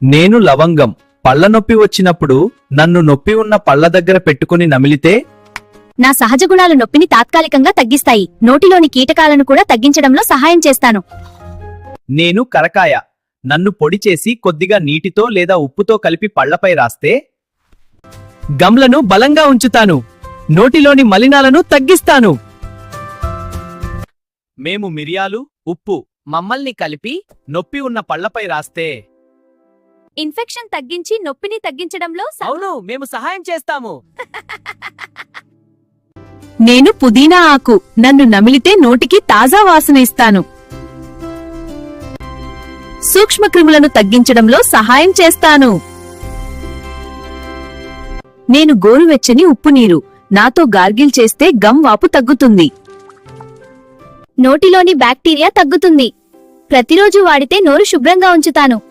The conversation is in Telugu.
నేను లవంగం. పళ్ల నొప్పి వచ్చినప్పుడు నన్ను నొప్పి ఉన్న పళ్ల దగ్గర పెట్టుకుని నమిలితే నా సహజ గుణాలు నొప్పిని తాత్కాలికంగా తగ్గిస్తాయి. నోటిలోని కీటకాలను కూడా తగ్గించడంలో సహాయం చేస్తాను. నేను కరకాయ. నన్ను పొడి చేసి కొద్దిగా నీటితో లేదా ఉప్పుతో కలిపి పళ్లపై రాస్తే గమ్లను బలంగా ఉంచుతాను. నోటిలోని మలినాలను తగ్గిస్తాను. మేము మిరియాలు, ఉప్పు మమ్మల్ని కలిపి నొప్పి ఉన్న పళ్లపై రాస్తే ఇన్ఫెక్షన్ తగ్గించి నొప్పిని తగ్గించడంలో అవును, మేము సహాయం చేస్తాము. నేను పుదీనా ఆకు. నన్ను నమిలితే నోటికి తాజా వాసన ఇస్తాను. సూక్ష్మక్రిములను తగ్గించడంలో సహాయం చేస్తాను. నేను గోరువెచ్చని ఉప్పు నీరు. నాతో గార్గిల్ చేస్తే గమ్ వాపు తగ్గుతుంది. నోటిలోని బ్యాక్టీరియా తగ్గుతుంది. ప్రతిరోజు వాడితే నోరు శుభ్రంగా ఉంచుతాను.